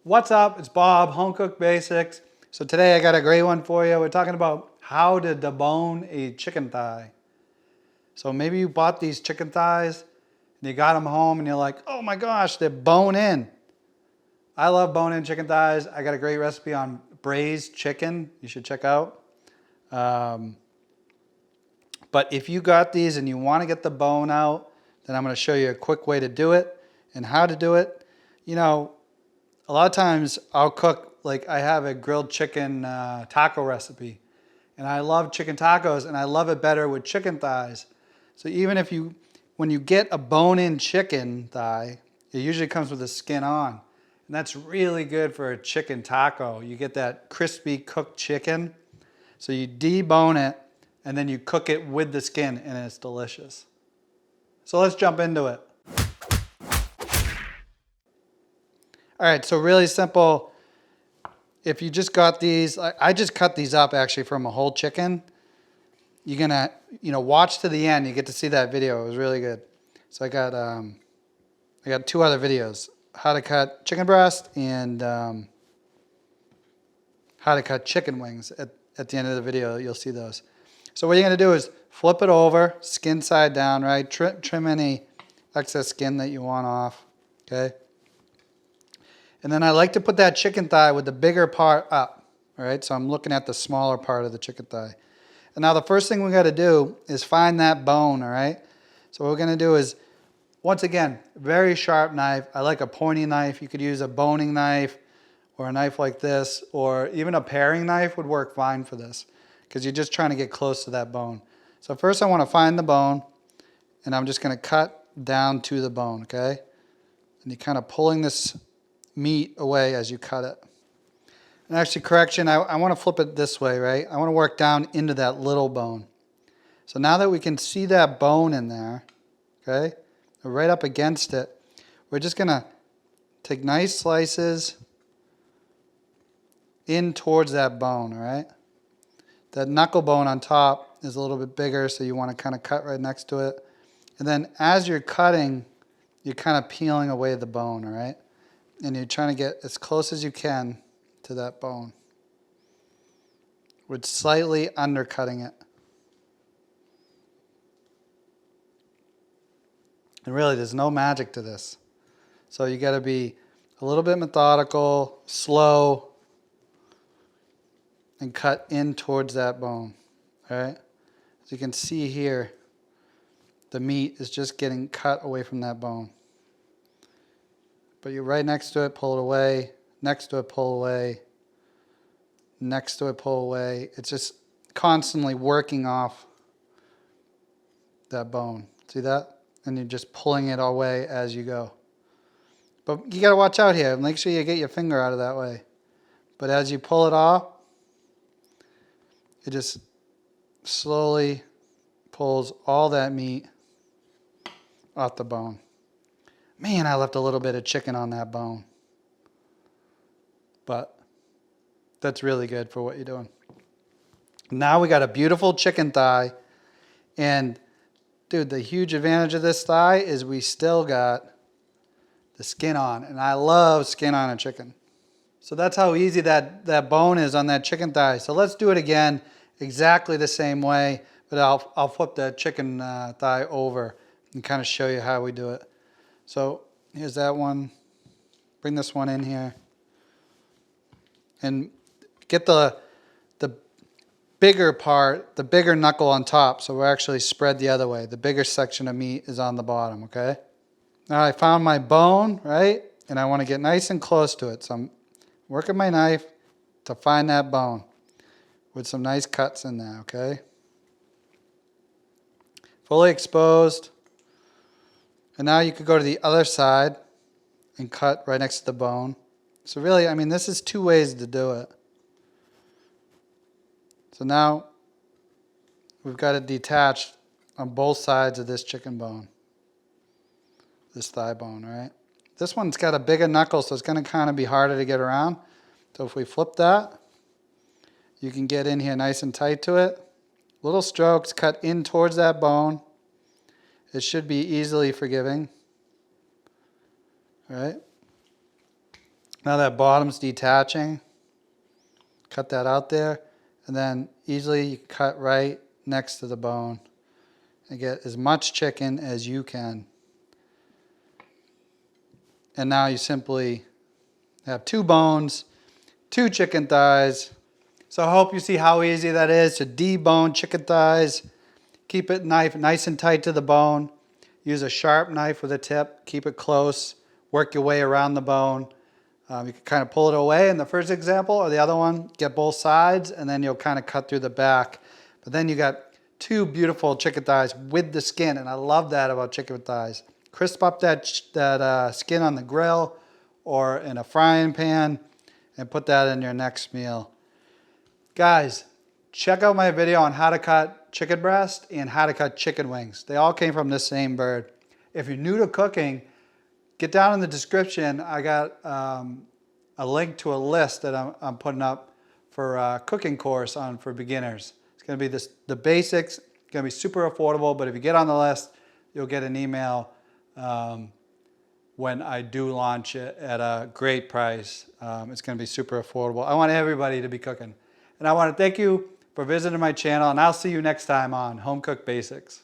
What's up? It's Bob, Home Cook Basics. So today I got a great one for you. We're talking about how to debone a chicken thigh. So maybe you bought these chicken thighs and you got them home and you're like, oh my gosh, they're bone in. I love bone in chicken thighs. I got a great recipe on braised chicken you should check out. But if you got these and you want to get the bone out, then I'm going to show you a quick way to do it and how to do it. You know, a lot of times I'll cook, like I have a grilled chicken taco recipe. And I love chicken tacos and I love it better with chicken thighs. So even if when you get a bone-in chicken thigh, it usually comes with the skin on. And that's really good for a chicken taco. You get that crispy cooked chicken. So you debone it and then you cook it with the skin and it's delicious. So let's jump into it. All right, so really simple. If you just got these, I just cut these up actually from a whole chicken. You're gonna, watch to the end. You get to see that video. It was really good. So I got two other videos: how to cut chicken breast and how to cut chicken wings. At the end of the video, you'll see those. So what you're gonna do is flip it over, skin side down, right? Trim any excess skin that you want off. Okay. And then I like to put that chicken thigh with the bigger part up, all right? So I'm looking at the smaller part of the chicken thigh. And now the first thing we got to do is find that bone, all right? So what we're going to do is, once again, very sharp knife. I like a pointy knife. You could use a boning knife or a knife like this, or even a paring knife would work fine for this because you're just trying to get close to that bone. So first I want to find the bone, and I'm just going to cut down to the bone, okay? And you're kind of pulling this meat away as you cut it. And actually, correction, I want to flip it this way, right? I want to work down into that little bone. So now that we can see that bone in there, okay, right up against it, we're just going to take nice slices in towards that bone, all right? That knuckle bone on top is a little bit bigger, so you want to kind of cut right next to it. And then as you're cutting, you're kind of peeling away the bone, all right? And you're trying to get as close as you can to that bone with slightly undercutting it. And really, there's no magic to this. So you got to be a little bit methodical, slow, and cut in towards that bone. All right? As you can see here, the meat is just getting cut away from that bone. But you're right next to it, pull it away, next to it, pull away, next to it, pull away. It's just constantly working off that bone. See that? And you're just pulling it away as you go. But you got to watch out here. Make sure you get your finger out of that way. But as you pull it off, it just slowly pulls all that meat off the bone. Man, I left a little bit of chicken on that bone. But that's really good for what you're doing. Now we got a beautiful chicken thigh. And dude, the huge advantage of this thigh is we still got the skin on. And I love skin on a chicken. So that's how easy that bone is on that chicken thigh. So let's do it again exactly the same way. But I'll flip the chicken thigh over and kind of show you how we do it. So here's that one. Bring this one in here. And get the bigger part, the bigger knuckle on top. So we're actually spread the other way. The bigger section of meat is on the bottom, okay? Now I found my bone, right? And I want to get nice and close to it. So I'm working my knife to find that bone with some nice cuts in there, okay? Fully exposed. And now you could go to the other side and cut right next to the bone. So really, I mean, this is two ways to do it. So now we've got it detached on both sides of this chicken bone, this thigh bone, all right? This one's got a bigger knuckle, so it's going to kind of be harder to get around. So if we flip that, you can get in here nice and tight to it. Little strokes cut in towards that bone. It should be easily forgiving. All right? Now that bottom's detaching, cut that out there, and then easily you cut right next to the bone and get as much chicken as you can. And now you simply have 2 bones, 2 chicken thighs. So I hope you see how easy that is to debone chicken thighs. Keep it nice and tight to the bone. Use a sharp knife with a tip. Keep it close. Work your way around the bone. You can kind of pull it away in the first example, or the other one, get both sides, and then you'll kind of cut through the back. But then you got 2 beautiful chicken thighs with the skin, and I love that about chicken thighs. Crisp up that skin on the grill or in a frying pan and put that in your next meal. Guys, check out my video on how to cut chicken breast and how to cut chicken wings. They all came from this same bird. If you're new to cooking, get down in the description. I got a link to a list that I'm putting up for a cooking course for beginners. It's going to be the basics. It's going to be super affordable, but if you get on the list, you'll get an email when I do launch it at a great price. It's going to be super affordable. I want everybody to be cooking. And I want to thank you for visiting my channel, and I'll see you next time on Home Cook Basics.